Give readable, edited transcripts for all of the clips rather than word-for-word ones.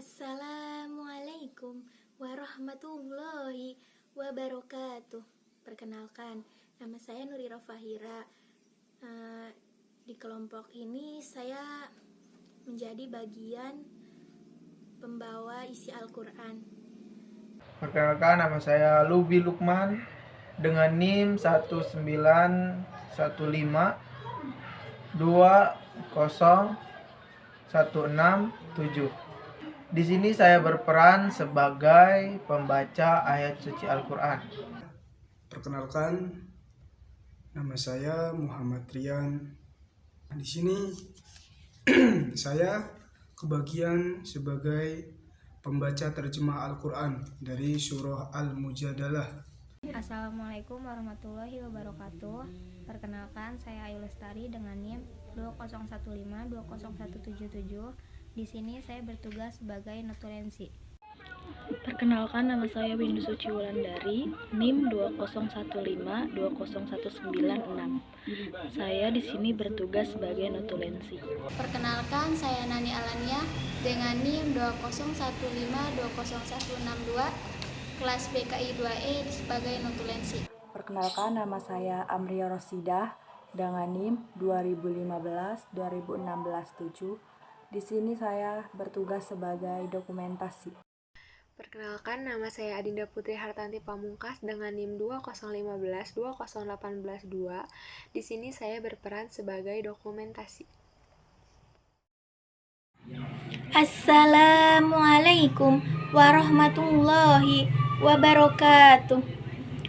Assalamualaikum warahmatullahi wabarakatuh. Perkenalkan, nama saya Nurira Fahira. Di kelompok ini saya menjadi bagian pembawa isi Al-Quran. Perkenalkan, nama saya Lubi Lukman dengan NIM 191520167. Di sini saya berperan sebagai pembaca ayat suci Al-Quran. Perkenalkan, nama saya Muhammad Rian. Di sini saya kebagian sebagai pembaca terjemah Al-Quran dari surah Al-Mujadalah. Assalamualaikum warahmatullahi wabarakatuh. Perkenalkan, saya Ayu Lestari dengan NIM 201520177. Di sini saya bertugas sebagai notulensi. Perkenalkan, nama saya Windu Suci Wulandari, NIM 201520196. Saya di sini bertugas sebagai notulensi. Perkenalkan, saya Nani Alania dengan NIM 201520162, kelas BKI 2E sebagai notulensi. Perkenalkan, nama saya Amria Rosidah dengan NIM 2015-2016-7. Di sini saya bertugas sebagai dokumentasi. Perkenalkan, nama saya Adinda Putri Hartanti Pamungkas dengan NIM 201520118-2. Di sini saya berperan sebagai dokumentasi. Assalamualaikum warahmatullahi wabarakatuh.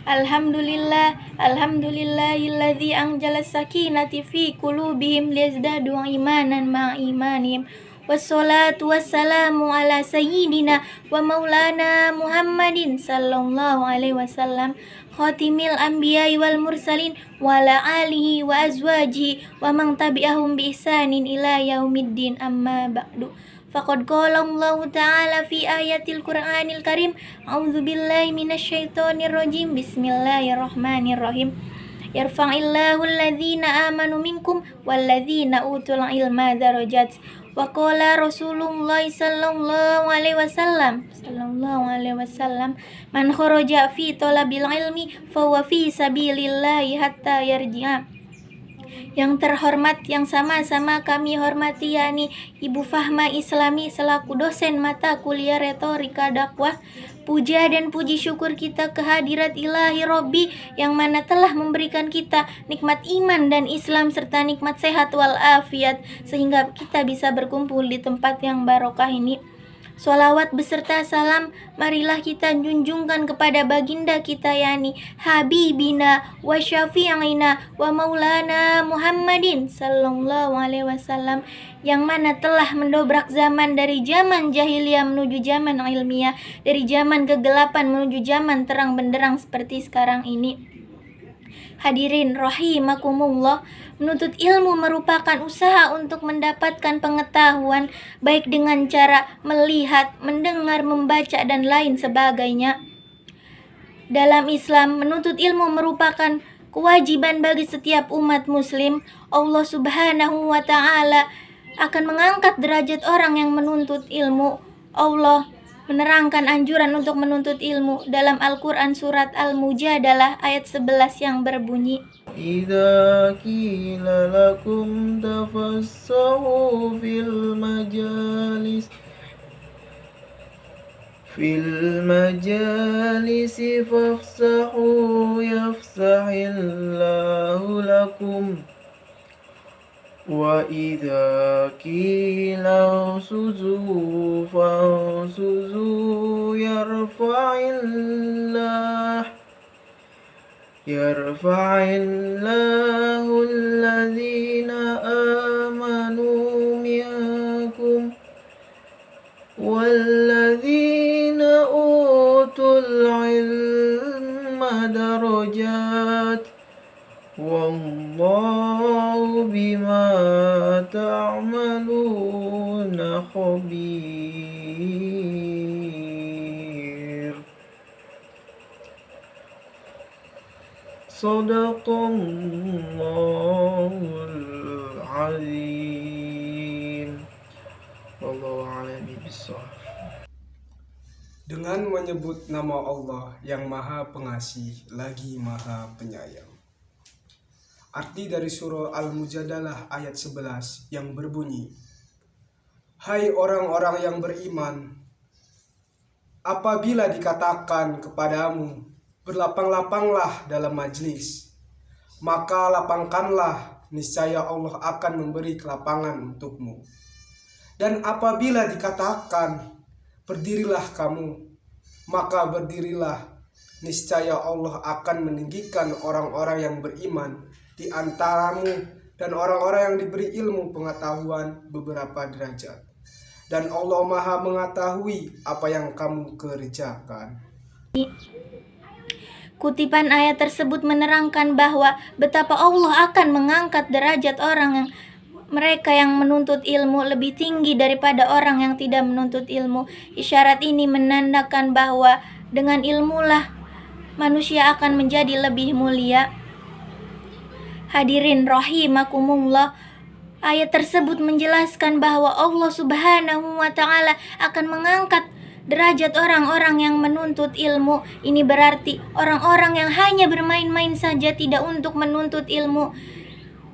Alhamdulillahilladzi anzala sakinati fi qulubihim liyazdadu imanan ma'a imanihim. Wassalatu wassalamu ala sayyidina wa maulana Muhammadin sallallahu alaihi wasallam khatimil anbiya'i wal mursalin wa ala alihi wa azwajihi wa man tabi'ahum bi ihsanin ila yaumiddin, amma ba'du. Faqad qala Allah Ta'ala fi ayatil Qur'anil Karim, a'udzu billahi minasyaitonir rajim, bismillahirrahmanirrahim. Yarfa'illahu alladhina amanu minkum walladhina utul ilma darajat. Wa qala Rasulullah sallallahu alaihi wasallam, man kharaja fi talabil ilmi fa huwa fi sabilillahi hatta yarji'a. Yang terhormat, yang sama-sama kami hormati, yakni Ibu Fahma Islami selaku dosen mata kuliah retorika dakwah. Puja dan puji syukur kita kehadirat ilahi Robbi yang mana telah memberikan kita nikmat iman dan Islam serta nikmat sehat walafiat sehingga kita bisa berkumpul di tempat yang barokah ini. Sholawat beserta salam marilah kita junjungkan kepada baginda kita, yakni Habibina wa Syafi'ina wa Maulana Muhammadin sallallahu alaihi wasallam, yang mana telah mendobrak zaman dari zaman jahiliyah menuju zaman ilmiah, dari zaman kegelapan menuju zaman terang benderang seperti sekarang ini. Hadirin rahimakumullah, menuntut ilmu merupakan usaha untuk mendapatkan pengetahuan baik dengan cara melihat, mendengar, membaca dan lain sebagainya. Dalam Islam, menuntut ilmu merupakan kewajiban bagi setiap umat muslim. Allah Subhanahu wa Ta'ala akan mengangkat derajat orang yang menuntut ilmu. Allah menerangkan anjuran untuk menuntut ilmu dalam Al-Quran surat Al-Mujadalah ayat 11 yang berbunyi, Idza qila lakum tafassahu fil majalisi fafsahu yafsahillahu lakum. Wa idza qila suzu fansuzu yarfa'illahu alladhina amanu minkum walladhina utul ilma darajat. Wallahu bima ta'maluna khabir. Sadaqallahul azim. Wallahu a'lam bishawab. dengan menyebut nama Allah yang Maha Pengasih lagi Maha Penyayang. Arti dari surah Al-Mujadalah ayat 11 yang berbunyi, "Hai orang-orang yang beriman, apabila dikatakan kepadamu, berlapang-lapanglah dalam majlis, maka lapangkanlah, niscaya Allah akan memberi kelapangan untukmu. Dan apabila dikatakan, berdirilah kamu, maka berdirilah, niscaya Allah akan meninggikan orang-orang yang beriman di antaramu dan orang-orang yang diberi ilmu pengetahuan beberapa derajat. Dan Allah Maha mengetahui apa yang kamu kerjakan." Kutipan ayat tersebut menerangkan bahwa betapa Allah akan mengangkat derajat mereka yang menuntut ilmu lebih tinggi daripada orang yang tidak menuntut ilmu. Isyarat ini menandakan bahwa dengan ilmulah manusia akan menjadi lebih mulia. Hadirin rahimakumullah, ayat tersebut menjelaskan bahwa Allah Subhanahu wa Ta'ala akan mengangkat derajat orang-orang yang menuntut ilmu. Ini berarti orang-orang yang hanya bermain-main saja tidak untuk menuntut ilmu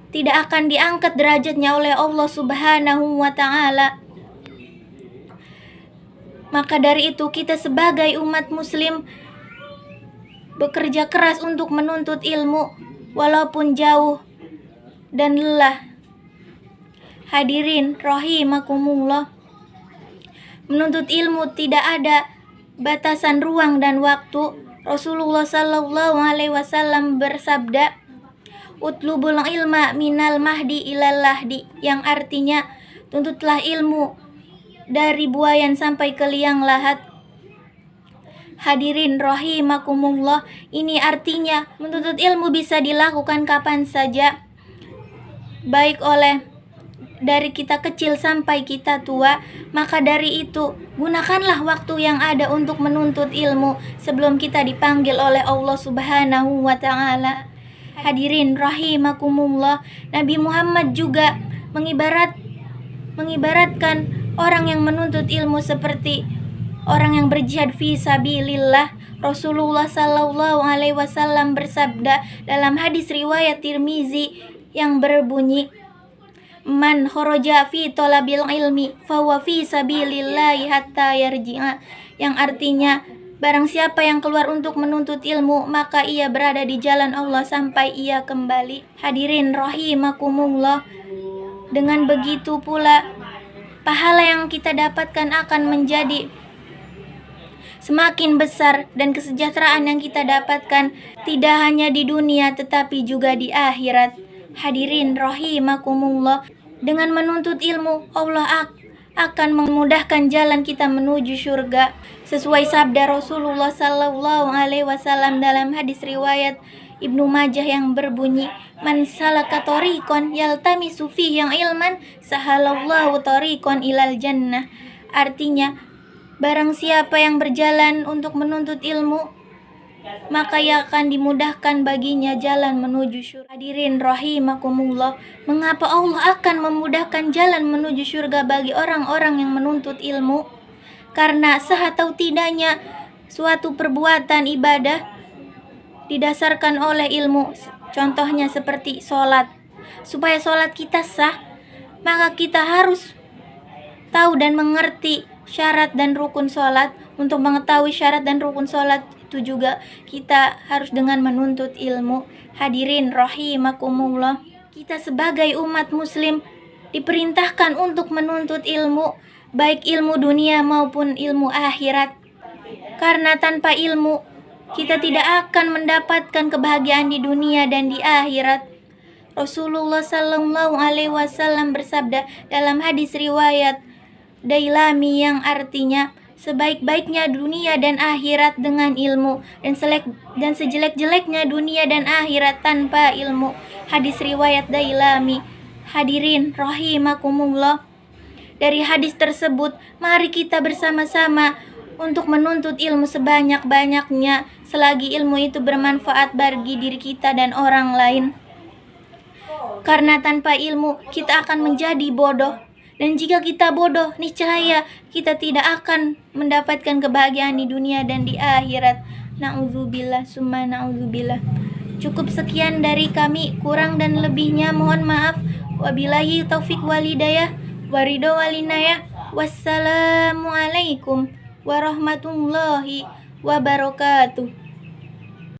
tidak akan diangkat derajatnya oleh Allah Subhanahu wa Ta'ala. Maka dari itu kita sebagai umat muslim bekerja keras untuk menuntut ilmu walaupun jauh dan lelah. Hadirin rahimakumullah, menuntut ilmu tidak ada batasan ruang dan waktu. Rasulullah sallallahu alaihi wasallam bersabda, "Utlubul ilma minal mahdi ilal lahdi," yang artinya tuntutlah ilmu dari buayan sampai ke liang lahat. Hadirin rahimakumullah, ini artinya menuntut ilmu bisa dilakukan kapan saja, baik oleh dari kita kecil sampai kita tua. Maka dari itu, gunakanlah waktu yang ada untuk menuntut ilmu sebelum kita dipanggil oleh Allah Subhanahu wa Ta'ala. Hadirin rahimakumullah, Nabi Muhammad juga mengibaratkan orang yang menuntut ilmu seperti orang yang berjihad fi sabilillah. Rasulullah sallallahu alaihi wasallam bersabda dalam hadis riwayat Tirmizi yang berbunyi, "Man kharaja fi talabil ilmi fahuwa fi sabilillahi hatta yarji'a," yang artinya barang siapa yang keluar untuk menuntut ilmu maka ia berada di jalan Allah sampai ia kembali. Hadirin rahimakumullah, dengan begitu pula pahala yang kita dapatkan akan menjadi semakin besar dan kesejahteraan yang kita dapatkan tidak hanya di dunia tetapi juga di akhirat. Hadirin rahimakumullah, dengan menuntut ilmu Allah akan memudahkan jalan kita menuju surga. Sesuai sabda Rasulullah sallallahu alaihi wasallam dalam hadis riwayat Ibnu Majah yang berbunyi, "Man salaka tariqan yaltamisu fihi ilman sahalallahu tariqan ilal jannah." Artinya, barang siapa yang berjalan untuk menuntut ilmu, maka ia akan dimudahkan baginya jalan menuju surga. Hadirin rahimakumullah, mengapa Allah akan memudahkan jalan menuju surga bagi orang-orang yang menuntut ilmu? Karena sah atau tidaknya suatu perbuatan ibadah didasarkan oleh ilmu. Contohnya seperti sholat. Supaya sholat kita sah, maka kita harus tahu dan mengerti syarat dan rukun sholat. Untuk mengetahui syarat dan rukun sholat itu juga kita harus dengan menuntut ilmu. Hadirin rahimakumullah, kita sebagai umat muslim diperintahkan untuk menuntut ilmu, baik ilmu dunia maupun ilmu akhirat. Karena tanpa ilmu kita tidak akan mendapatkan kebahagiaan di dunia dan di akhirat. Rasulullah sallallahu alaihi wasallam bersabda dalam hadis riwayat Dailami yang artinya, sebaik-baiknya dunia dan akhirat dengan ilmu, dan sejelek-jeleknya dunia dan akhirat tanpa ilmu. Hadis riwayat Dailami. Hadirin rahimakumullah, dari hadis tersebut mari kita bersama-sama untuk menuntut ilmu sebanyak-banyaknya selagi ilmu itu bermanfaat bagi diri kita dan orang lain. Karena tanpa ilmu kita akan menjadi bodoh Dan jika kita bodoh, niscaya kita tidak akan mendapatkan kebahagiaan di dunia dan di akhirat. Na'udzubillah, summa na'udzubillah. Cukup sekian dari kami, kurang dan lebihnya mohon maaf. Wabillahi taufik walidayah, waridho walinayah. Wassalamualaikum warahmatullahi wabarakatuh.